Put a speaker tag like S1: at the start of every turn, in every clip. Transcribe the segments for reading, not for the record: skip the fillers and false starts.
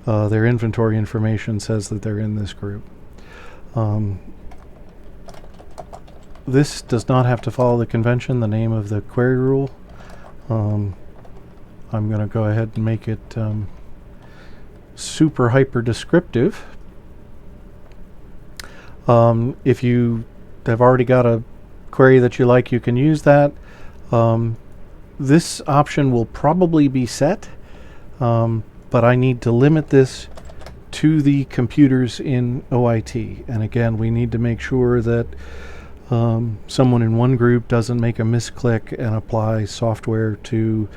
S1: their inventory information says that they're in this group. This does not have to follow the convention, the name of the query rule. I'm going to go ahead and make it super hyper descriptive. If you have already got a query that you like, you can use that. This option will probably be set, but I need to limit this to the computers in OIT. And again, we need to make sure that someone in one group doesn't make a misclick and apply software to,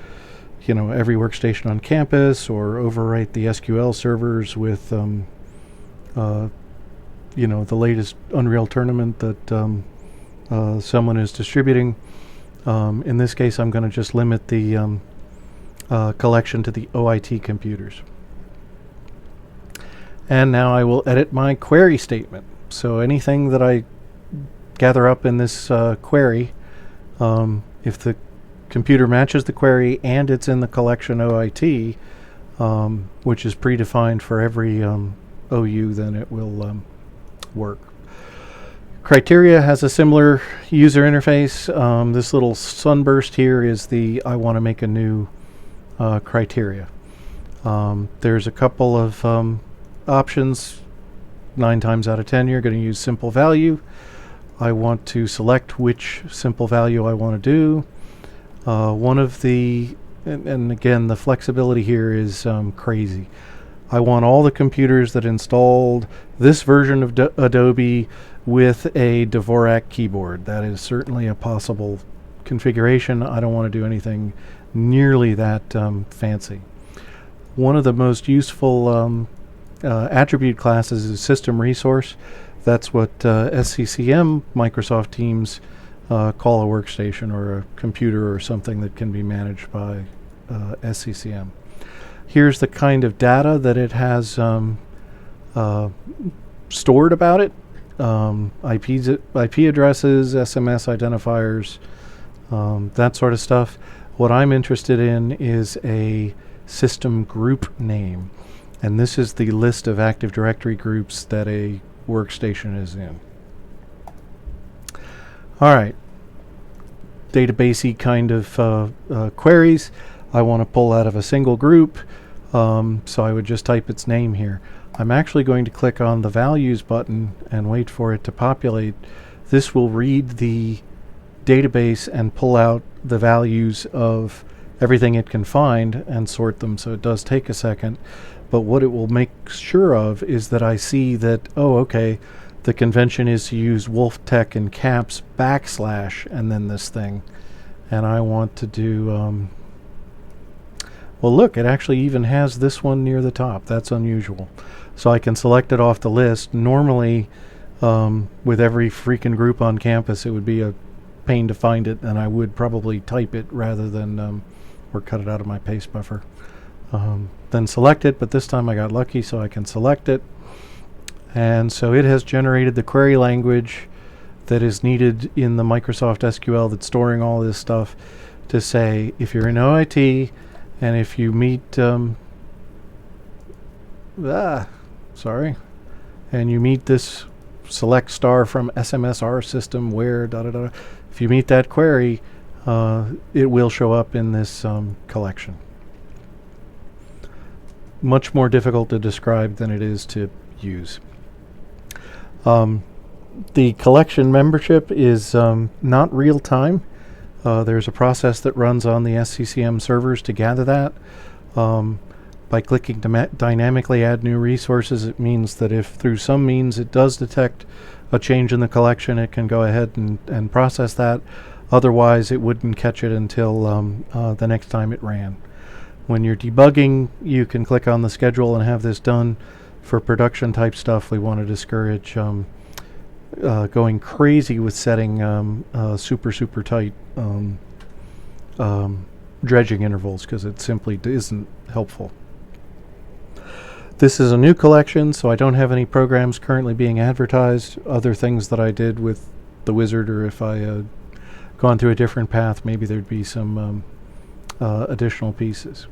S1: every workstation on campus, or overwrite the SQL servers with, the latest Unreal Tournament that someone is distributing. In this case, I'm going to just limit the collection to the OIT computers. And now I will edit my query statement. So anything that I gather up in this query, if the computer matches the query and it's in the collection OIT, which is predefined for every OU, then it will work. Criteria has a similar user interface. This little sunburst here is the I want to make a new criteria. There's a couple of options. 9 times out of 10 you're going to use simple value. I want to select which simple value I want to do. One of the, and again, the flexibility here is crazy. I want all the computers that installed this version of Adobe with a Dvorak keyboard. That is certainly a possible configuration. I don't want to do anything nearly that fancy. One of the most useful attribute classes is system resource. That's what SCCM Microsoft Teams call a workstation or a computer or something that can be managed by SCCM. Here's the kind of data that it has stored about it. IP addresses, SMS identifiers, that sort of stuff. What I'm interested in is a system group name. And this is the list of Active Directory groups that a workstation is in. All right. Database-y kind of queries. I want to pull out of a single group, so I would just type its name here. I'm actually going to click on the values button and wait for it to populate. This will read the database and pull out the values of everything it can find and sort them, so it does take a second. But what it will make sure of is that I see that, oh, okay, the convention is to use wolftech in caps / and then this thing. And I want to do, well, look, it actually even has this one near the top. That's unusual. So I can select it off the list. Normally, with every freaking group on campus, it would be a pain to find it, and I would probably type it rather than, or cut it out of my paste buffer. Then select it, but this time I got lucky, so I can select it. And so it has generated the query language that is needed in the Microsoft SQL that's storing all this stuff to say, if you're in OIT and if you meet, and you meet this select star from SMSR system where, if you meet that query, it will show up in this collection. Much more difficult to describe than it is to use. The collection membership is not real time. There's a process that runs on the SCCM servers to gather that. By clicking dynamically add new resources, it means that if through some means it does detect a change in the collection, it can go ahead and process that. Otherwise, it wouldn't catch it until the next time it ran. When you're debugging, you can click on the schedule and have this done. For production type stuff, we want to discourage going crazy with setting super tight dredging intervals, because it simply isn't helpful. This is a new collection, so I don't have any programs currently being advertised. Other things that I did with the wizard, or if I had gone through a different path, maybe there'd be some additional pieces.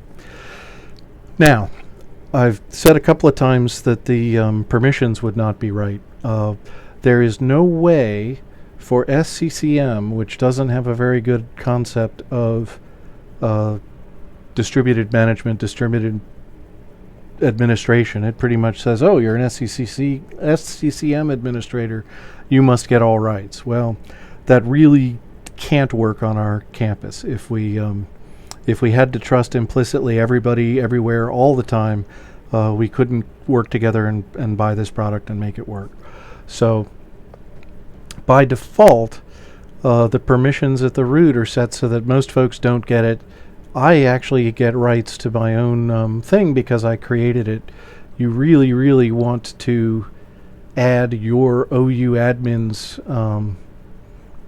S1: Now, I've said a couple of times that the permissions would not be right. There is no way for Sccm, which doesn't have a very good concept of distributed management, distributed administration. It pretty much says, oh, you're an SCCM administrator, you must get all rights. Well, that really can't work on our campus. If we had to trust implicitly everybody, everywhere, all the time, we couldn't work together and buy this product and make it work. So by default, the permissions at the root are set so that most folks don't get it. I actually get rights to my own thing because I created it. You really, really want to add your OU admins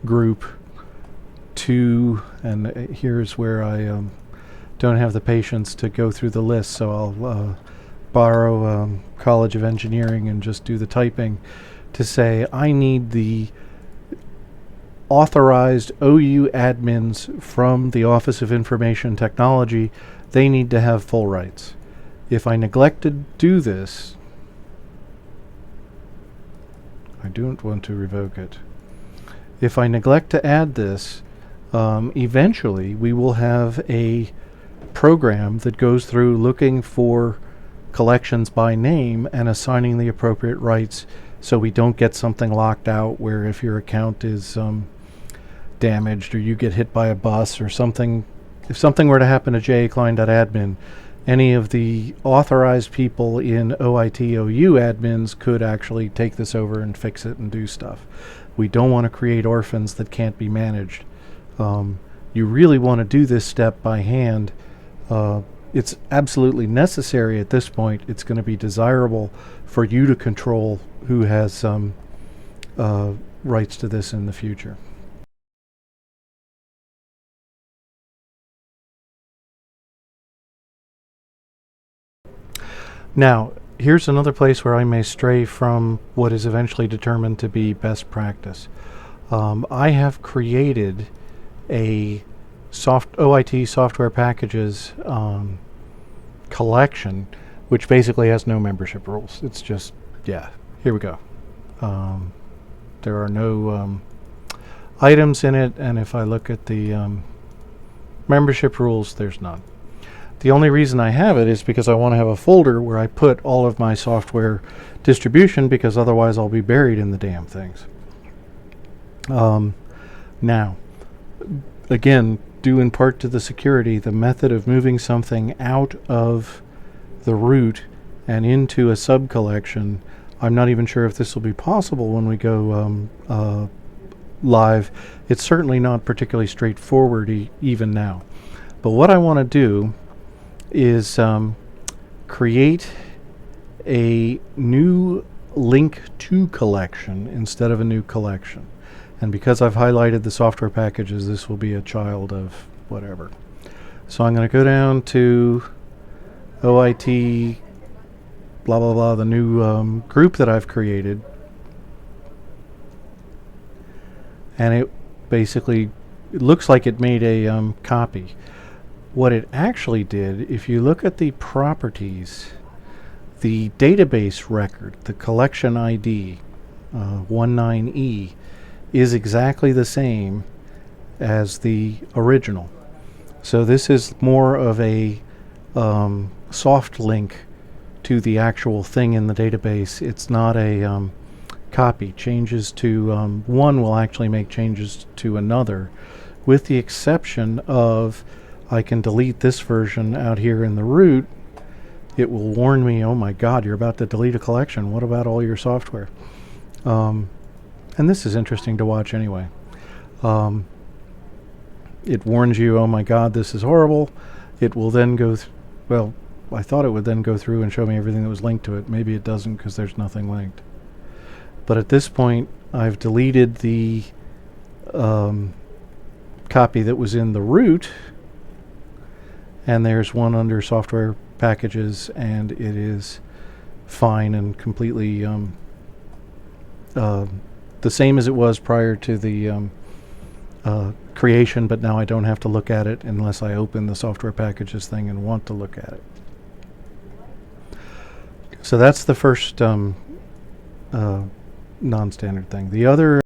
S1: group to, and here's where I don't have the patience to go through the list, so I'll borrow College of Engineering and just do the typing to say I need the authorized OU admins from the Office of Information Technology. They need to have full rights. If I neglect to do this, I don't want to revoke it. If I neglect to add this, eventually we will have a program that goes through looking for collections by name and assigning the appropriate rights, so we don't get something locked out where if your account is damaged or you get hit by a bus or something, if something were to happen to jaklein.admin, any of the authorized people in OIT/OU admins could actually take this over and fix it and do stuff. We don't want to create orphans that can't be managed. You really want to do this step by hand. It's absolutely necessary at this point. It's going to be desirable for you to control who has rights to this in the future. Now, here's another place where I may stray from what is eventually determined to be best practice. I have created a OIT software packages collection, which basically has no membership rules. It's just, yeah, here we go. There are no items in it, and if I look at the membership rules, there's none. The only reason I have it is because I want to have a folder where I put all of my software distribution, because otherwise I'll be buried in the damn things. Now, again, due in part to the security, the method of moving something out of the root and into a sub-collection, I'm not even sure if this will be possible when we go live. It's certainly not particularly straightforward even now. But what I want to do is create a new link to collection instead of a new collection. And because I've highlighted the software packages, this will be a child of whatever. So I'm going to go down to OIT, blah, blah, blah, the new group that I've created. And it basically, it looks like it made a copy. What it actually did, if you look at the properties, the database record, the collection ID, 19E, is exactly the same as the original. So this is more of a soft link to the actual thing in the database. It's not a copy. Changes to one will actually make changes to another, with the exception of I can delete this version out here in the root. It will warn me, oh my god, you're about to delete a collection. What about all your software? And this is interesting to watch anyway. It warns you, oh my god, this is horrible. It will then go well, I thought it would then go through and show me everything that was linked to it. Maybe it doesn't because there's nothing linked. But at this point, I've deleted the copy that was in the root, and there's one under software packages, and it is fine and completely the same as it was prior to the creation, but now I don't have to look at it unless I open the software packages thing and want to look at it. So that's the first non-standard thing. The other